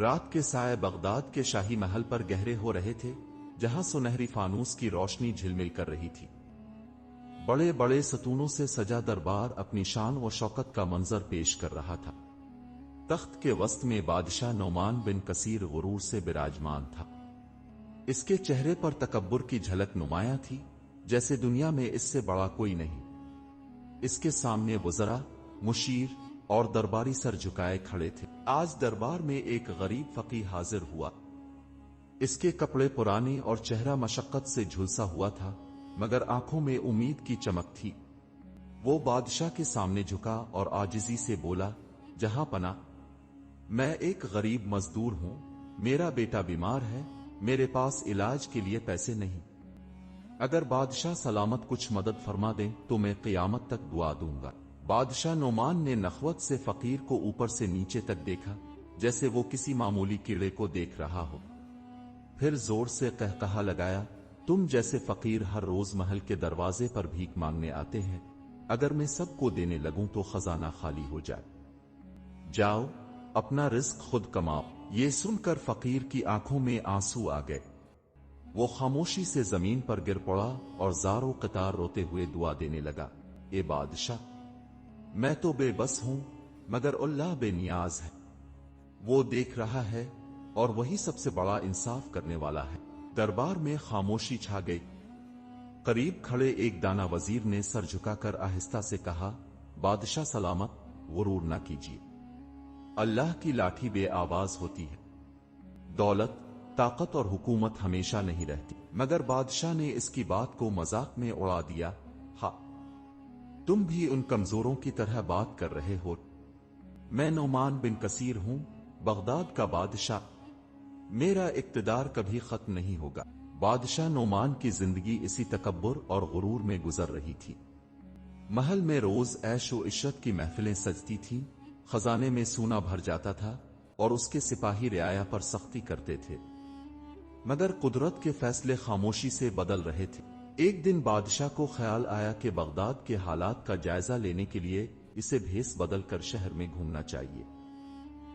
رات کے سائے بغداد کے شاہی محل پر گہرے ہو رہے تھے، جہاں سنہری فانوس کی روشنی جھلمل کر رہی تھی۔ بڑے بڑے ستونوں سے سجا دربار اپنی شان و شوکت کا منظر پیش کر رہا تھا۔ تخت کے وسط میں بادشاہ نعمان بن کثیر غرور سے براجمان تھا۔ اس کے چہرے پر تکبر کی جھلک نمایاں تھی، جیسے دنیا میں اس سے بڑا کوئی نہیں۔ اس کے سامنے وزراء، مشیر اور درباری سر جھکائے کھڑے تھے۔ آج دربار میں ایک غریب فقیہ حاضر ہوا۔ اس کے کپڑے پرانے اور چہرہ مشقت سے جھلسا ہوا تھا، مگر آنکھوں میں امید کی چمک تھی۔ وہ بادشاہ کے سامنے جھکا اور عاجزی سے بولا، جہاں پناہ، میں ایک غریب مزدور ہوں، میرا بیٹا بیمار ہے، میرے پاس علاج کے لیے پیسے نہیں۔ اگر بادشاہ سلامت کچھ مدد فرما دیں تو میں قیامت تک دعا دوں گا۔ بادشاہ نعمان نے نخوت سے فقیر کو اوپر سے نیچے تک دیکھا، جیسے وہ کسی معمولی کیڑے کو دیکھ رہا ہو۔ پھر زور سے قہقہا لگایا، تم جیسے فقیر ہر روز محل کے دروازے پر بھیک مانگنے آتے ہیں، اگر میں سب کو دینے لگوں تو خزانہ خالی ہو جائے۔ جاؤ، اپنا رزق خود کماؤ۔ یہ سن کر فقیر کی آنکھوں میں آنسو آ گئے۔ وہ خاموشی سے زمین پر گر پڑا اور زار و قطار روتے ہوئے دعا دینے لگا، اے بادشاہ، میں تو بے بس ہوں، مگر اللہ بے نیاز ہے، وہ دیکھ رہا ہے اور وہی سب سے بڑا انصاف کرنے والا ہے۔ دربار میں خاموشی چھا گئی۔ قریب کھڑے ایک دانا وزیر نے سر جھکا کر آہستہ سے کہا، بادشاہ سلامت، غرور نہ کیجیے، اللہ کی لاٹھی بے آواز ہوتی ہے۔ دولت، طاقت اور حکومت ہمیشہ نہیں رہتی۔ مگر بادشاہ نے اس کی بات کو مذاق میں اڑا دیا، ہاں، تم بھی ان کمزوروں کی طرح بات کر رہے ہو۔ میں نعمان بن کثیر ہوں، بغداد کا بادشاہ، میرا اقتدار کبھی ختم نہیں ہوگا۔ بادشاہ نعمان کی زندگی اسی تکبر اور غرور میں گزر رہی تھی۔ محل میں روز عیش و عشرت کی محفلیں سجتی تھیں، خزانے میں سونا بھر جاتا تھا اور اس کے سپاہی رعایا پر سختی کرتے تھے، مگر قدرت کے فیصلے خاموشی سے بدل رہے تھے۔ ایک دن بادشاہ کو خیال آیا کہ بغداد کے حالات کا جائزہ لینے کے لیے اسے بھیس بدل کر شہر میں گھومنا چاہیے۔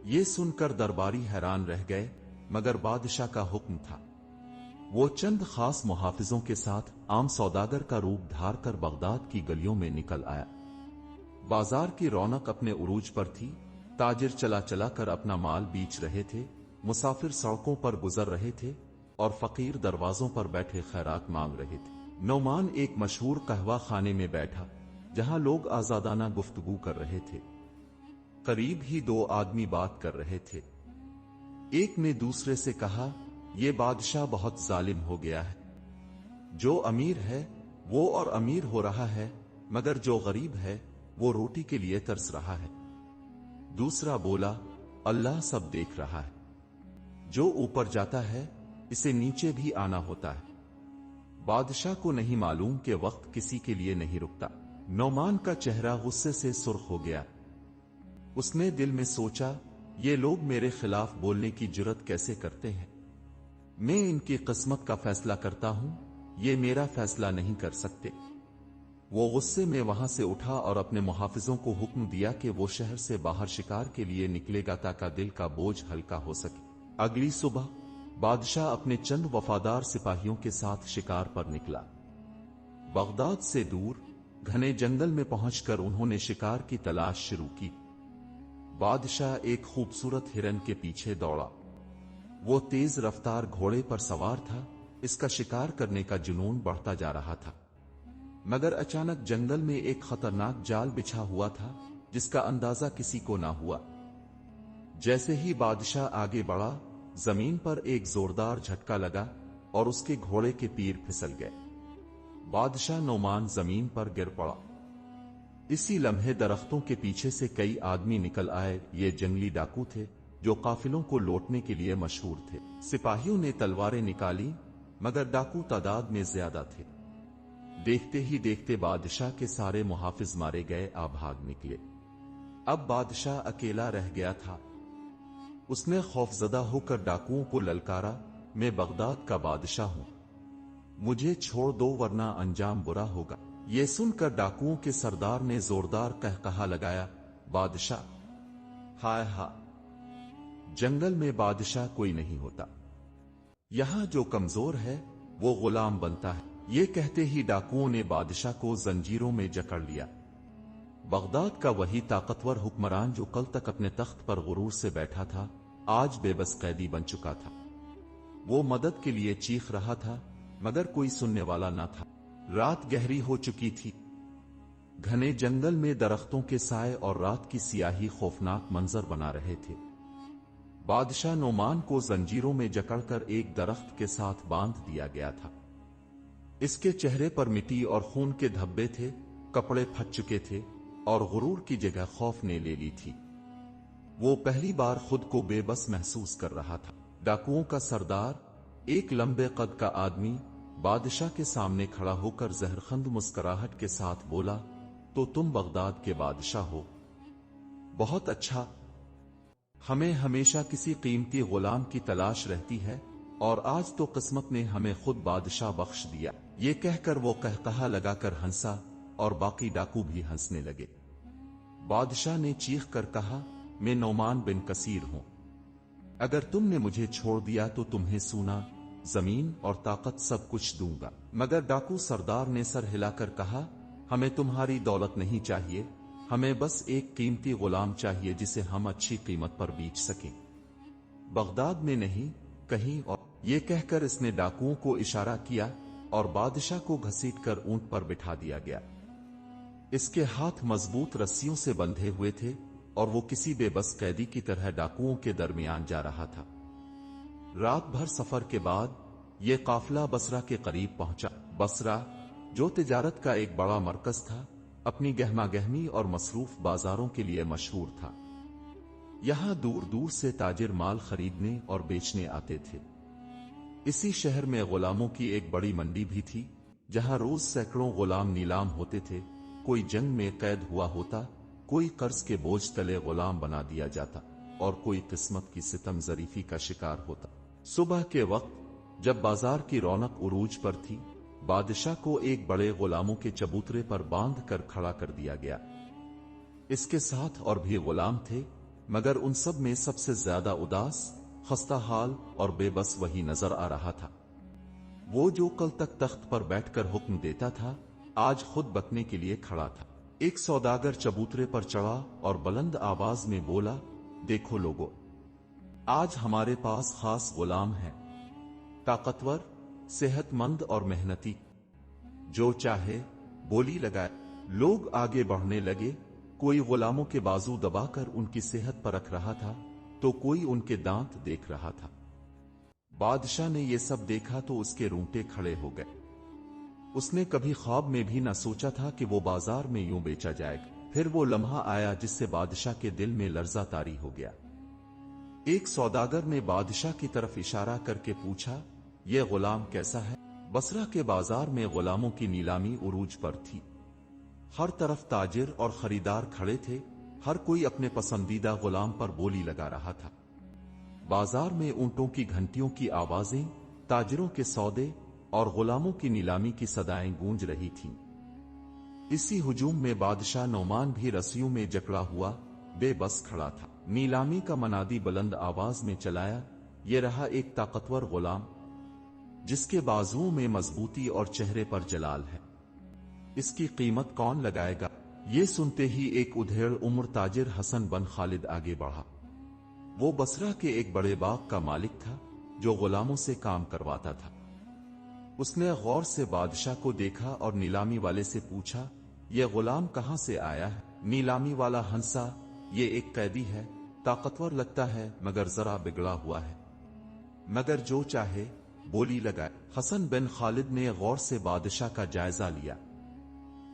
یہ سن کر درباری حیران رہ گئے، مگر بادشاہ کا حکم تھا۔ وہ چند خاص محافظوں کے ساتھ عام سوداگر کا روپ دھار کر بغداد کی گلیوں میں نکل آیا۔ بازار کی رونق اپنے عروج پر تھی، تاجر چلا چلا کر اپنا مال بیچ رہے تھے، مسافر سڑکوں پر گزر رہے تھے اور فقیر دروازوں پر بیٹھے خیرات مانگ رہے تھے۔ نعمان ایک مشہور قہوہ خانے میں بیٹھا، جہاں لوگ آزادانہ گفتگو کر رہے تھے۔ قریب ہی دو آدمی بات کر رہے تھے۔ ایک نے دوسرے سے کہا، یہ بادشاہ بہت ظالم ہو گیا ہے، جو امیر ہے وہ اور امیر ہو رہا ہے، مگر جو غریب ہے وہ روٹی کے لیے ترس رہا ہے۔ دوسرا بولا، اللہ سب دیکھ رہا ہے، جو اوپر جاتا ہے اسے نیچے بھی آنا ہوتا ہے۔ بادشاہ کو نہیں معلوم کہ وقت کسی کے لیے نہیں رکتا۔ نعمان کا چہرہ غصے سے سرخ ہو گیا۔ اس نے دل میں سوچا، یہ لوگ میرے خلاف بولنے کی جرت کیسے کرتے ہیں؟ میں ان کی قسمت کا فیصلہ کرتا ہوں، یہ میرا فیصلہ نہیں کر سکتے۔ وہ غصے میں وہاں سے اٹھا اور اپنے محافظوں کو حکم دیا کہ وہ شہر سے باہر شکار کے لیے نکلے گا تاکہ دل کا بوجھ ہلکا ہو سکے۔ اگلی صبح بادشاہ اپنے چند وفادار سپاہیوں کے ساتھ شکار پر نکلا۔ بغداد سے دور گھنے جنگل میں پہنچ کر انہوں نے شکار کی تلاش شروع کی۔ بادشاہ ایک خوبصورت ہرن کے پیچھے دوڑا۔ وہ تیز رفتار گھوڑے پر سوار تھا، اس کا شکار کرنے کا جنون بڑھتا جا رہا تھا۔ مگر اچانک جنگل میں ایک خطرناک جال بچھا ہوا تھا، جس کا اندازہ کسی کو نہ ہوا۔ جیسے ہی بادشاہ آگے بڑھا، زمین پر ایک زوردار جھٹکا لگا اور اس کے گھوڑے کے پیر پھسل گئے۔ بادشاہ نعمان زمین پر گر پڑا۔ اسی لمحے درختوں کے پیچھے سے کئی آدمی نکل آئے۔ یہ جنگلی ڈاکو تھے جو قافلوں کو لوٹنے کے لیے مشہور تھے۔ سپاہیوں نے تلواریں نکالی، مگر ڈاکو تعداد میں زیادہ تھے۔ دیکھتے ہی دیکھتے بادشاہ کے سارے محافظ مارے گئے، بھاگ نکلے۔ اب بادشاہ اکیلا رہ گیا تھا۔ اس نے خوفزدہ ہو کر ڈاکوؤں کو للکارا، میں بغداد کا بادشاہ ہوں، مجھے چھوڑ دو ورنہ انجام برا ہوگا۔ یہ سن کر ڈاکوؤں کے سردار نے زوردار قہقہا لگایا، بادشاہ، ہائے ہائے، जंगल में बादशाह कोई नहीं होता, यहां जो कमजोर है वो गुलाम बनता है। ये कहते ही डाकुओं ने बादशाह को जंजीरों में जकड़ लिया। बगदाद का वही ताकतवर हुक्मरान जो कल तक अपने तख्त पर गुरूर से बैठा था, आज बेबस कैदी बन चुका था। वो मदद के लिए चीख रहा था, मगर कोई सुनने वाला न था। रात गहरी हो चुकी थी। घने जंगल में दरख्तों के साए और रात की सियाही खौफनाक मंजर बना रहे थे। बादशाह नोमान को जंजीरों में जकड़कर एक दरख्त के साथ बांध दिया गया था। इसके चेहरे पर मिट्टी और खून के धब्बे थे, कपड़े फट चुके थे और गुरूर की जगह खौफ ने ले ली थी। वो पहली बार खुद को बेबस महसूस कर रहा था। डाकुओं का सरदार, एक लंबे कद का आदमी, बादशाह के सामने खड़ा होकर जहरखंद मुस्कुराहट के साथ बोला, तो तुम बगदाद के बादशाह हो? बहुत अच्छा। हमें हमेशा किसी कीमती गुलाम की तलाश रहती है और आज तो किस्मत ने हमें खुद बादशाह बख्श दिया। ये कहकर वो कहकहा लगाकर हंसा और बाकी डाकू भी हंसने लगे। बादशाह ने चीख कर कहा, मैं नौमान बिन कसीर हूं। अगर तुमने मुझे छोड़ दिया तो तुम्हें सोना, जमीन और ताकत सब कुछ दूंगा। मगर डाकू सरदार ने सर हिलाकर कहा, हमें तुम्हारी दौलत नहीं चाहिए, हमें बस एक कीमती गुलाम चाहिए जिसे हम अच्छी कीमत पर बेच सकें। बगदाद में नहीं, कहीं और। ये कहकर इसने डाकुओं को इशारा किया और बादशाह को घसीटकर ऊंट पर बिठा दिया गया। इसके हाथ मजबूत रस्सियों से बंधे हुए थे और वो किसी बेबस कैदी की तरह डाकुओं के दरमियान जा रहा था। रात भर सफर के बाद ये काफिला बसरा के करीब पहुंचा। बसरा, जो तिजारत का एक बड़ा मरकज था, अपनी गहमा गहमी और मसरूफ बाजारों के लिए मशहूर था। यहां दूर दूर से ताजिर माल खरीदने और बेचने आते थे। इसी शहर में गुलामों की एक बड़ी मंडी भी थी, जहां रोज सैकड़ों गुलाम नीलाम होते थे। कोई जंग में कैद हुआ होता, कोई कर्ज के बोझ तले गुलाम बना दिया जाता और कोई किस्मत की सितम जरीफी का शिकार होता। सुबह के वक्त जब बाजार की रौनक उरूज पर थी, बादशाह को एक बड़े गुलामों के चबूतरे पर बांध कर खड़ा कर दिया गया। इसके साथ और भी गुलाम थे, मगर उन सब में सबसे ज्यादा उदास, खस्ता हाल और बेबस वही नजर आ रहा था। वो जो कल तक तख्त पर बैठकर हुक्म देता था, आज खुद बकने के लिए खड़ा था। एक सौदागर चबूतरे पर चढ़ा और बुलंद आवाज में बोला, देखो लोगो, आज हमारे पास खास गुलाम है, ताकतवर, सेहतमंद और मेहनती। जो चाहे बोली लगाए। लोग आगे बढ़ने लगे। कोई गुलामों के बाजू दबाकर उनकी सेहत परख रहा था, तो कोई उनके दांत देख रहा था। बादशाह ने यह सब देखा तो उसके रूंटे खड़े हो गए। उसने कभी ख्वाब में भी न सोचा था कि वो बाजार में यूं बेचा जाएगा। फिर वो लम्हा आया जिससे बादशाह के दिल में लर्जा तारी हो गया। एक सौदागर ने बादशाह की तरफ इशारा करके पूछा, यह गुलाम कैसा है? बसरा के बाजार में गुलामों की नीलामी उरूज पर थी। हर तरफ ताजिर और खरीदार खड़े थे। हर कोई अपने पसंदीदा गुलाम पर बोली लगा रहा था। बाजार में ऊंटों की घंटियों की आवाजें, ताजिरों के सौदे और गुलामों की नीलामी की सदाएं गूंज रही थीं। इसी हुजूम में बादशाह नौमान भी रस्सियों में जकड़ा हुआ बेबस खड़ा था। नीलामी का मनादी बुलंद आवाज में चलाया, ये रहा एक ताकतवर गुलाम, जिसके बाजुओं में मजबूती और चेहरे पर जलाल है। इसकी कीमत कौन लगाएगा? ये सुनते ही एक उधेड़ उम्र ताजिर हसन बन खालिद आगे बढ़ा। वो बसरा के एक बड़े बाग का मालिक था, जो गुलामों से काम करवाता था। उसने गौर से बादशाह को देखा और नीलामी वाले से पूछा, यह गुलाम कहां से आया है? नीलामी वाला हंसा, ये एक कैदी है, ताकतवर लगता है मगर जरा बिगड़ा हुआ है, मगर जो चाहे बोली लगाए। हसन बिन खालिद ने गौर से बादशाह का जायजा लिया।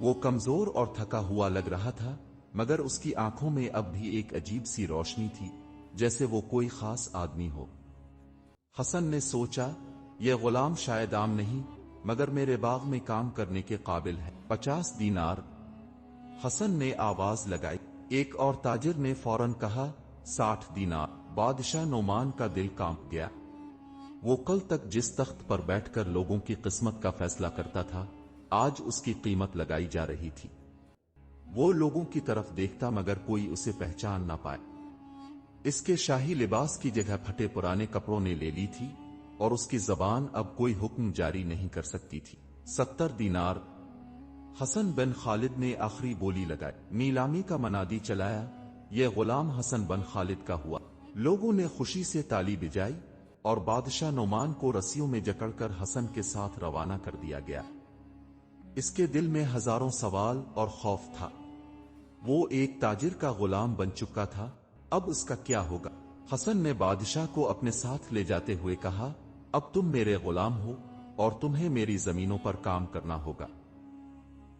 वो कमजोर और थका हुआ लग रहा था, मगर उसकी आंखों में अब भी एक अजीब सी रोशनी थी, जैसे वो कोई खास आदमी हो। हसन ने सोचा, यह गुलाम शायद आम नहीं, मगर मेरे बाग में काम करने के काबिल है। 50 दीनार। हसन ने आवाज लगाई। एक और ताजिर ने फौरन कहा, 60 दीनार। बादशाह नोमान का दिल कांप गया। वो कल तक जिस तख्त पर बैठकर लोगों की किस्मत का फैसला करता था, आज उसकी कीमत लगाई जा रही थी। वो लोगों की तरफ देखता मगर कोई उसे पहचान ना पाए। इसके शाही लिबास की जगह फटे पुराने कपड़ों ने ले ली थी और उसकी जबान अब कोई हुक्म जारी नहीं कर सकती थी। 70 दीनार। हसन बिन खालिद ने आखिरी बोली लगाई। नीलामी का मनादी चलाया। यह गुलाम हसन बिन खालिद का हुआ। लोगों ने खुशी से ताली बजाई और बादशाह नोमान को रस्सियों में जकड़कर हसन के साथ रवाना कर दिया गया। इसके दिल में हजारों सवाल और खौफ था। वो एक ताजिर का गुलाम बन चुका था, अब उसका क्या होगा? हसन ने बादशाह को अपने साथ ले जाते हुए कहा, अब तुम मेरे गुलाम हो और तुम्हें मेरी जमीनों पर काम करना होगा।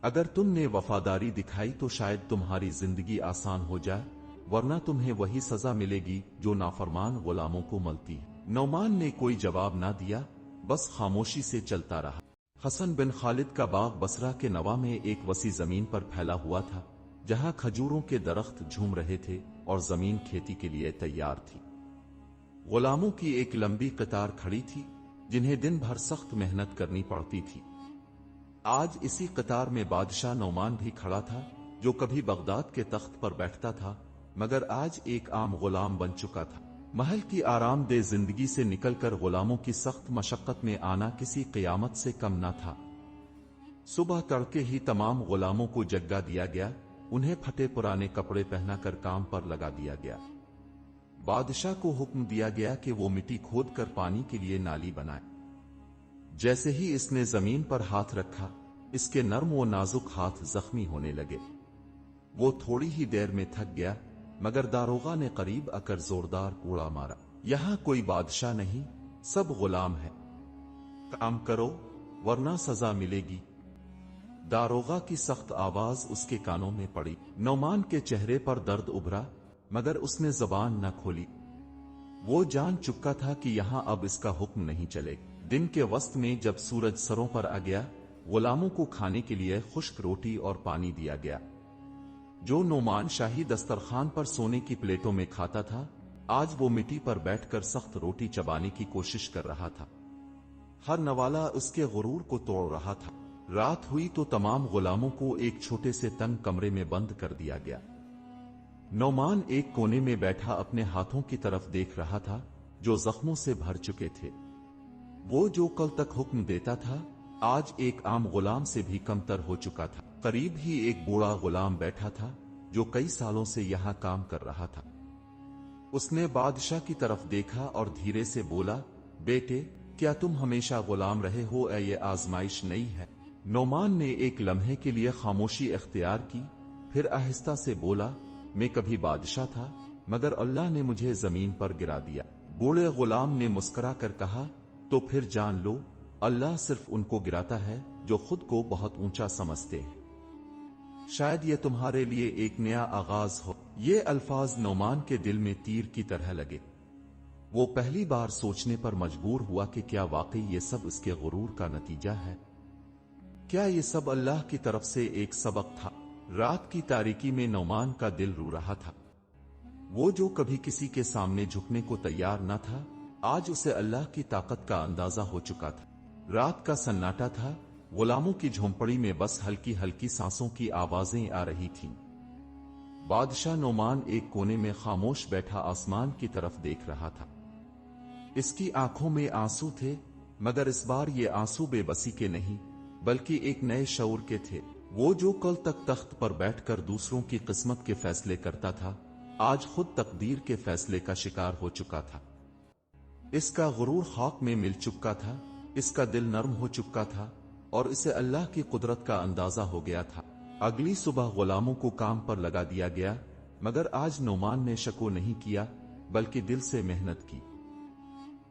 अगर तुमने वफादारी दिखाई तो शायद तुम्हारी जिंदगी आसान हो जाए, वरना तुम्हें वही सजा मिलेगी जो नाफरमान गुलामों को मिलती है। नौमान ने कोई जवाब ना दिया, बस खामोशी से चलता रहा। हसन बिन खालिद का बाग बसरा के नवा में एक वसी जमीन पर फैला हुआ था, जहां खजूरों के दरख्त झूम रहे थे और जमीन खेती के लिए तैयार थी। गुलामों की एक लंबी कतार खड़ी थी, जिन्हें दिन भर सख्त मेहनत करनी पड़ती थी। आज इसी कतार में बादशाह नौमान भी खड़ा था, जो कभी बगदाद के तख्त पर बैठता था, मगर आज एक आम गुलाम बन चुका था। महल की आरामदेह जिंदगी से निकलकर गुलामों की सख्त मशक्कत में आना किसी क़यामत से कम न था। सुबह तड़के ही तमाम गुलामों को जग्गा दिया गया, उन्हें फटे पुराने कपड़े पहनाकर काम पर लगा दिया गया। बादशाह को हुक्म दिया गया कि वो मिट्टी खोदकर पानी के लिए नाली बनाए। जैसे ही इसने जमीन पर हाथ रखा, इसके नर्म व नाजुक हाथ जख्मी होने लगे। वो थोड़ी ही देर में थक गया, मगर दारोगा ने करीब आकर जोरदार कूड़ा मारा। यहां कोई बादशाह नहीं, सब गुलाम है। काम करो वरना सजा मिलेगी। दारोगा की सख्त आवाज उसके कानों में पड़ी। नौमान के चेहरे पर दर्द उभरा, मगर उसने जबान न खोली। वो जान चुका था कि यहां अब इसका हुक्म नहीं चलेगा। दिन के वक्त में जब सूरज सरों पर आ गया, गुलामों को खाने के लिए खुश्क रोटी और पानी दिया गया। जो नौमान शाही दस्तरखान पर सोने की प्लेटों में खाता था, आज वो मिट्टी पर बैठकर सख्त रोटी चबाने की कोशिश कर रहा था। हर नवाला उसके गुरूर को तोड़ रहा था। रात हुई तो तमाम गुलामों को एक छोटे से तंग कमरे में बंद कर दिया गया। नौमान एक कोने में बैठा अपने हाथों की तरफ देख रहा था, जो जख्मों से भर चुके थे। वो जो कल तक हुक्म देता था, आज एक आम गुलाम से भी कमतर हो चुका था। करीब ही एक बूढ़ा गुलाम बैठा था, जो कई सालों से यहां काम कर रहा था। उसने बादशाह की तरफ देखा और धीरे से बोला, बेटे, क्या तुम हमेशा गुलाम रहे हो या ये आजमाइश नहीं है? नौमान ने एक लम्हे के लिए खामोशी इख्तियार की, फिर आहिस्ता से बोला, मैं कभी बादशाह था, मगर अल्लाह ने मुझे जमीन पर गिरा दिया। बूढ़े गुलाम ने मुस्कुरा कर कहा, तो फिर जान लो, अल्लाह सिर्फ उनको गिराता है जो खुद को बहुत ऊंचा समझते हैं। शायद ये तुम्हारे लिए एक नया आगाज हो। ये अल्फाज नौमान के दिल में तीर की तरह लगे। वो पहली बार सोचने पर मजबूर हुआ कि क्या वाकई ये सब उसके गुरूर का नतीजा है? क्या ये सब अल्लाह की तरफ से एक सबक था? रात की तारीकी में नौमान का दिल रो रहा था। वो जो कभी किसी के सामने झुकने को तैयार न था, आज उसे अल्लाह की ताकत का अंदाजा हो चुका था। रात का सन्नाटा था, गुलामों की झोंपड़ी में बस हल्की हल्की सांसों की आवाजें आ रही थीं। बादशाह नौमान एक कोने में खामोश बैठा आसमान की तरफ देख रहा था। इसकी आंखों में आंसू थे, मगर इस बार ये आंसू बेबसी के नहीं, बल्कि एक नए शऊर के थे। वो जो कल तक तख्त पर बैठकर दूसरों की किस्मत के फैसले करता था, आज खुद तकदीर के फैसले का शिकार हो चुका था। इसका गुरूर खाक में मिल चुका था, इसका दिल नर्म हो चुका था और इसे अल्लाह की कुदरत का अंदाजा हो गया था। अगली सुबह गुलामों को काम पर लगा दिया गया, मगर आज नौमान ने शको नहीं किया, बल्कि दिल से मेहनत की।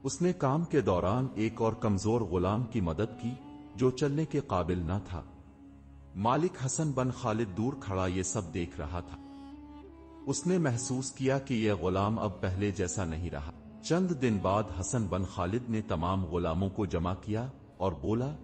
उसने काम के दौरान एक और कमजोर गुलाम की मदद की, जो चलने के काबिल न था। मालिक हसन बिन खालिद दूर खड़ा ये सब देख रहा था। उसने महसूस किया कि यह गुलाम अब पहले जैसा नहीं रहा। चंद दिन बाद हसन बिन खालिद ने तमाम गुलामों को जमा किया और बोला,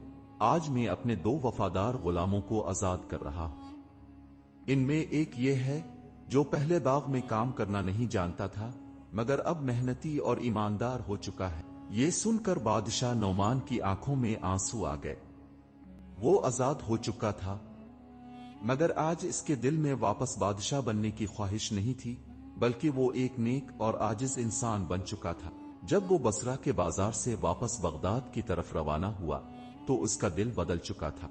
आज मैं अपने 2 वफादार गुलामों को आजाद कर रहा हूं। इनमें एक ये है जो पहले बाग में काम करना नहीं जानता था, मगर अब मेहनती और ईमानदार हो चुका है। ये सुनकर बादशाह नौमान की आंखों में आंसू आ गए। वो आजाद हो चुका था, मगर आज इसके दिल में वापस बादशाह बनने की ख्वाहिश नहीं थी। بلکہ وہ ایک نیک اور عاجز انسان بن چکا تھا۔ جب وہ بصرہ کے بازار سے واپس بغداد کی طرف روانہ ہوا تو اس کا دل بدل چکا تھا۔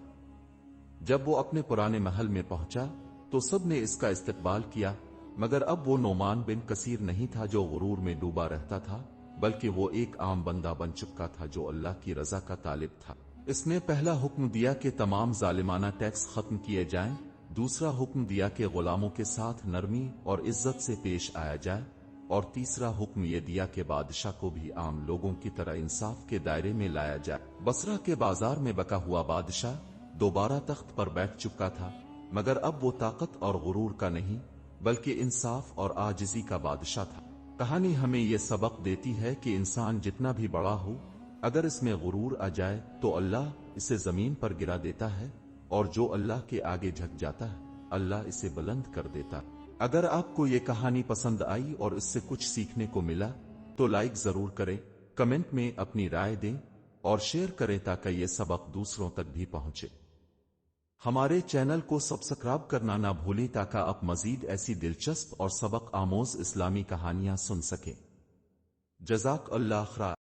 جب وہ اپنے پرانے محل میں پہنچا تو سب نے اس کا استقبال کیا، مگر اب وہ نعمان بن کثیر نہیں تھا جو غرور میں ڈوبا رہتا تھا، بلکہ وہ ایک عام بندہ بن چکا تھا جو اللہ کی رضا کا طالب تھا۔ اس نے پہلا حکم دیا کہ تمام ظالمانہ ٹیکس ختم کیے جائیں، دوسرا حکم دیا کہ غلاموں کے ساتھ نرمی اور عزت سے پیش آیا جائے، اور تیسرا حکم یہ دیا کہ بادشاہ کو بھی عام لوگوں کی طرح انصاف کے دائرے میں لایا جائے۔ بصرہ کے بازار میں بکا ہوا بادشاہ دوبارہ تخت پر بیٹھ چکا تھا، مگر اب وہ طاقت اور غرور کا نہیں بلکہ انصاف اور عاجزی کا بادشاہ تھا۔ کہانی ہمیں یہ سبق دیتی ہے کہ انسان جتنا بھی بڑا ہو، اگر اس میں غرور آ جائے تو اللہ اسے زمین پر گرا دیتا ہے، اور جو اللہ کے آگے جھک جاتا ہے اللہ اسے بلند کر دیتا ہے۔ اگر آپ کو یہ کہانی پسند آئی اور اس سے کچھ سیکھنے کو ملا تو لائک ضرور کریں، کمنٹ میں اپنی رائے دیں اور شیئر کریں تاکہ یہ سبق دوسروں تک بھی پہنچے۔ ہمارے چینل کو سبسکرائب کرنا نہ بھولیں تاکہ آپ مزید ایسی دلچسپ اور سبق آموز اسلامی کہانیاں سن سکیں۔ جزاک اللہ خیر۔